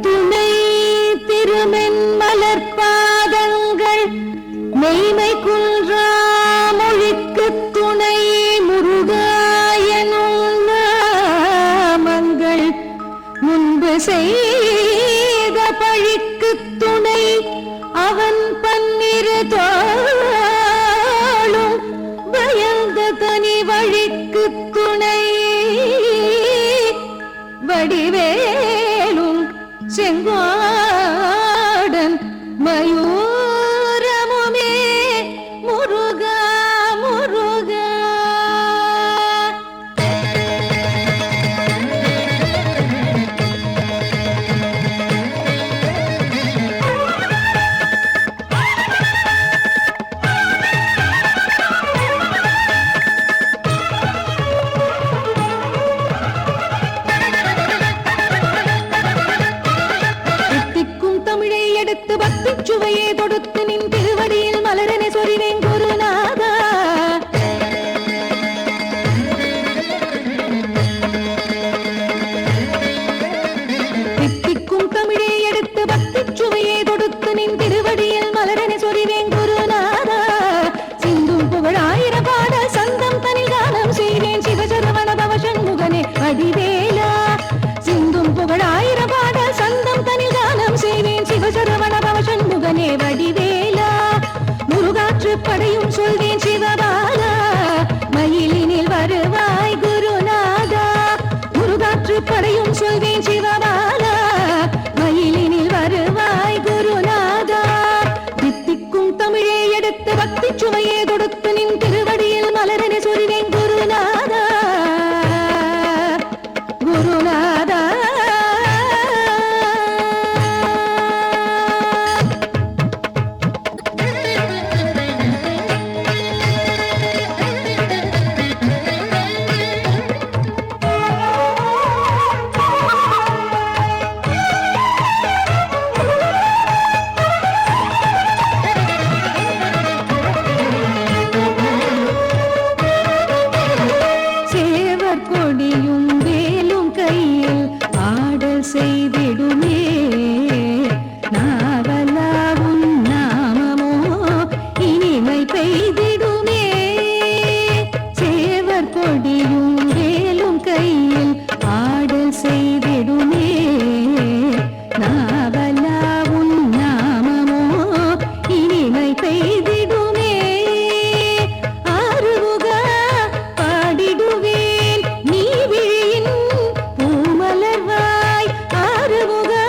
துணை திருமென் மலர்பாதங்கள் மெய்மை குன்றா மொழிக்கு துணை முருகாயனும் நாமங்கள் முன்பு செய்த பழிக்கு துணை அவன் பன்னிரு தோளும் பயந்த தனி வழிக்கு துணை வடிவேலும் செங்கோடன் மயூரமுமே முருகா முருகா. எடுத்து பக்தி சுவையே தொடுத்து நின் திருவடியில் மலரனை சொறிவேன் குருநாதா. தித்திக்கும் தமிழை எடுத்து பக்தி சுவையே தொடுத்து நின் திருவடியில் மலரனை சொறிவேன் குருநாதா. சிந்தும் புகழ் ஆயிரம் பாட சந்தம் தனில் காலம் செய்வேன் சிவசரவண பவ சண்முகனே வடிவேலா. சிந்தும் புகழ் ஆயிரம் பாட சந்தம் தனில் காலம் செய்வேன் சிவசரவண பவ சண்முகனே வடிவேலா. முருகாற்று படையும் சொல்வேன் சிவபாலா. மயிலினில் வருவாய் குருநாதா. முருகாற்று படையும் சொல்வேன் சிவபாலா. மயிலினில் வருவாய் குருநாதா. தித்திக்கும் தமிழை எடுத்து பக்தி சுவையே தொடுத்து நின் திருவடியில் மலரனை சொறிவேன் குருநாதா குருநாதா. செய்திடுமே நாவலாவும் நாமமோ இனிமை பெய்திடுமே. சேவர் கொடியும் வேலும் கையில் ஆடல் செய்திடுமே நாவலாவும் நாமமோ இனிமை பெய்திடுமே. ஆறுமுகா பாடிடுவேன் நீ விழியின் பூமலர்வாய். ஆறுமுகா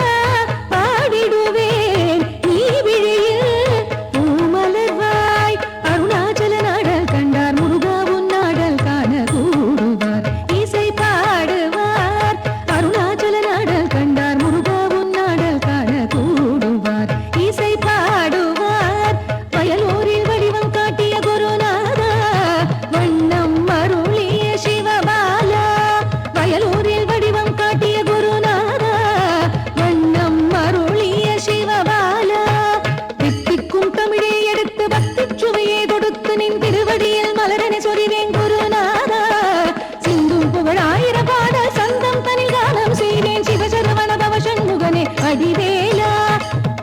பாடிடுவேன் நீ விழியில் பூமலர்வாய். அருணாச்சல நாடல் கண்டார் முருகா உன் நாடல் காண கூடுவார் இசை பாடுவார். அருணாச்சல நாடல் கண்டார் முருகா உன் நாடல் காண கூடுவார் இசை பாடுவார். வயலூரில் வடிவம் காட்டிய குருநாதா வண்ணம் அருளிய சிவபாலா. வயலூரில் வடிவம் காட்டிய குருநாதா வண்ணம் அருளிய சிவபாலா. தித்திக்கும் தமிழை எடுத்து பக்தி சுவையே தொடுத்து நின் திருவடியில் மலரனை சொறிவேன் குருநாதா. சிந்தும் புகழ் ஆயிரம் பாட சந்தம் தனில் காலம் செய்வேன் சிவசரவண பவ சண்முகனே வடிவேலா.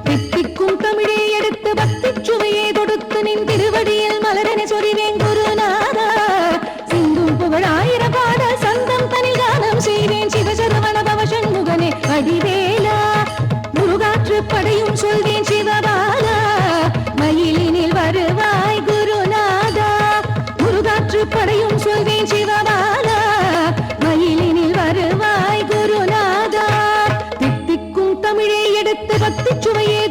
தித்திக்கும் தமிழை எடுத்து பக்தி சுவையே தொடுத்து நின் திருவடியில் மலரனை சொறிவேன் குருநாதா. சிந்தும் புகழ் ஆயிரம் பாட சந்தம் தனில் காலம் செய்வேன் சிவசரவண பவ சண்முகனே வடிவேலா. முருகாற்று படையும் சொல்வேன் சிவபாலா. மயிலினில் வருவாய் குருநாதா. முருகாற்று படையும் சொல்வேன் சிவபாலா. மயிலினில் வருவாய் குருநாதா. தித்திக்கும் தமிழை எடுத்து பக்தி சுவையே